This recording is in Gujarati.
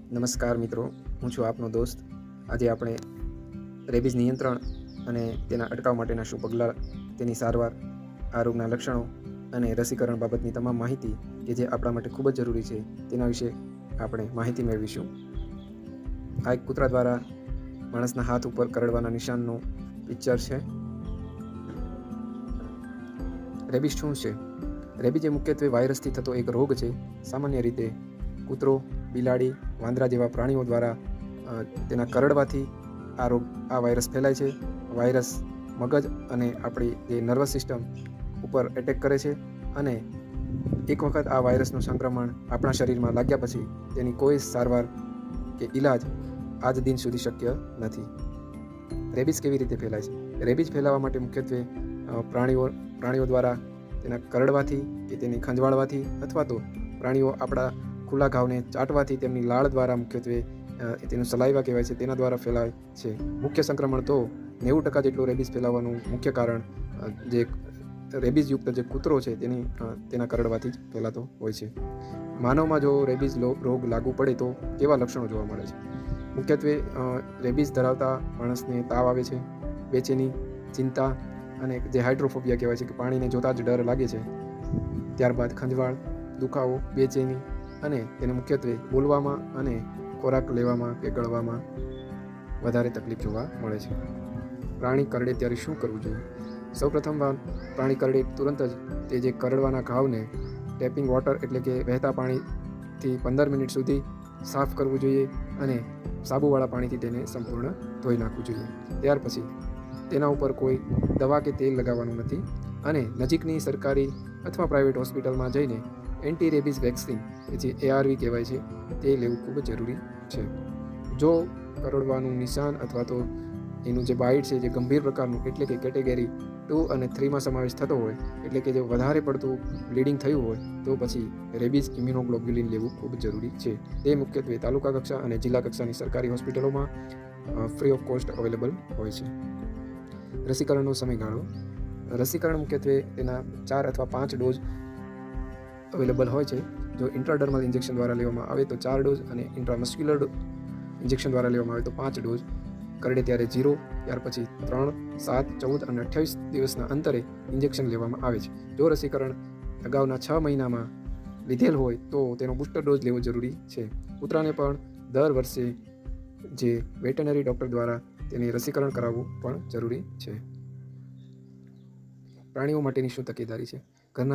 નમસ્કાર મિત્રો, હું છું આપનો દોસ્ત. આજે આપણે રેબીઝ નિયંત્રણ અને તેના અટકાવ માટેના શું પગલાં, તેની સારવાર, આ રોગના લક્ષણો અને રસીકરણ બાબતની તમામ માહિતી કે જે આપણા માટે ખૂબ જ જરૂરી છે તેના વિશે આપણે માહિતી મેળવીશું. આ એક કૂતરા દ્વારા માણસના હાથ ઉપર કરડવાના નિશાનનું પિક્ચર છે. રેબીઝ શું છે? રેબીઝ એ મુખ્યત્વે વાયરસથી થતો એક રોગ છે. સામાન્ય રીતે કૂતરો, બિલાડી, વાંદરા જેવા પ્રાણીઓ દ્વારા તેના કરડવાથી આ વાયરસ ફેલાય છે. વાયરસ મગજ અને આપણી જે નર્વસ સિસ્ટમ ઉપર એટેક કરે છે અને એક વખત આ વાયરસનું સંક્રમણ આપણા શરીરમાં લાગ્યા પછી તેની કોઈ સારવાર કે ઈલાજ આજ દિન સુધી શક્ય નથી. રેબીઝ કેવી રીતે ફેલાય છે? રેબીઝ ફેલાવા માટે મુખ્યત્વે પ્રાણીઓ દ્વારા તેના કરડવાથી કે તેની ખંજવાળવાથી અથવા તો પ્રાણીઓ આપણા ખુલ્લા ઘાવને ચાટવાથી તેમની લાળ દ્વારા મુખ્યત્વે તેનું સલાઈવા કહેવાય છે તેના દ્વારા ફેલાય છે. મુખ્ય સંક્રમણ તો 90% જેટલું રેબીઝ ફેલાવાનું મુખ્ય કારણ જે રેબીઝ યુક્ત જે કૂતરો છે તેના કરડવાથી જ ફેલાતો હોય છે. માનવમાં જો રેબીઝ રોગ લાગુ પડે તો કેવા લક્ષણો જોવા મળે છે? મુખ્યત્વે રેબીઝ ધરાવતા માણસને તાવ આવે છે, બેચેની, ચિંતા અને જે હાઇડ્રોફોબિયા કહેવાય છે કે પાણીને જોતાં જ ડર લાગે છે. ત્યારબાદ ખંજવાળ, દુખાવો, બેચેની અને તેને મુખ્યત્વે બોલવામાં અને ખોરાક લેવામાં કે ગળવામાં વધારે તકલીફ જોવા મળે છે. પ્રાણી કરડે ત્યારે શું કરવું જોઈએ? સૌપ્રથમ પ્રાણી કરડે તુરંત જ તે જે કરડવાના ઘાવને ટેપિંગ વોટર એટલે કે વહેતા પાણીથી 15 મિનિટ સુધી સાફ કરવું જોઈએ અને સાબુવાળા પાણીથી તેને સંપૂર્ણ ધોઈ નાખવું જોઈએ. ત્યાર પછી તેના ઉપર કોઈ દવા કે તેલ લગાવવાનું નથી અને નજીકની સરકારી અથવા પ્રાઇવેટ હોસ્પિટલમાં જઈને એન્ટી રેબીઝ વેક્સિન કે જે ARV કહેવાય છે તે લેવું ખૂબ જ જરૂરી છે. જો કરડવાનું નિશાન અથવા તો એનું જે બાઇટ છે જે ગંભીર પ્રકારનું એટલે કે કેટેગરી 2 અને 3માં સમાવેશ થતો હોય એટલે કે જો વધારે પડતું બ્લીડિંગ થયું હોય તો પછી રેબીઝ ઇમ્યુનોગ્લોબ્યુલિન લેવું ખૂબ જરૂરી છે. તે મુખ્યત્વે તાલુકા કક્ષા અને જિલ્લા કક્ષાની સરકારી હોસ્પિટલોમાં ફ્રી ઓફ કોસ્ટ અવેલેબલ હોય છે. રસીકરણનો સમયગાળો. રસીકરણ મુખ્યત્વે તેના 4 અથવા 5 ડોઝ અવેલેબલ હોય છે. જો ઇન્ટ્રાડર્મલ ઇન્જેક્શન દ્વારા લેવામાં આવે તો 4 ડોઝ અને ઇન્ટ્રામસ્ક્યુલર ઇન્જેક્શન દ્વારા લેવામાં આવે તો 5 ડોઝ. કરડે ત્યારે 0, ત્યાર પછી 3, 7, 14 અને 28 દિવસના અંતરે ઇન્જેક્શન લેવામાં આવે છે. જો રસીકરણ અગાઉના 6 મહિનામાં લીધેલ હોય તો તેનો બુસ્ટર ડોઝ લેવો જરૂરી છે. કૂતરાને પણ દર વર્ષે જે વેટરનરી ડૉક્ટર દ્વારા તેને રસીકરણ કરાવવું પણ જરૂરી છે. પ્રાણીઓ માટેની શું તકેદારી છે?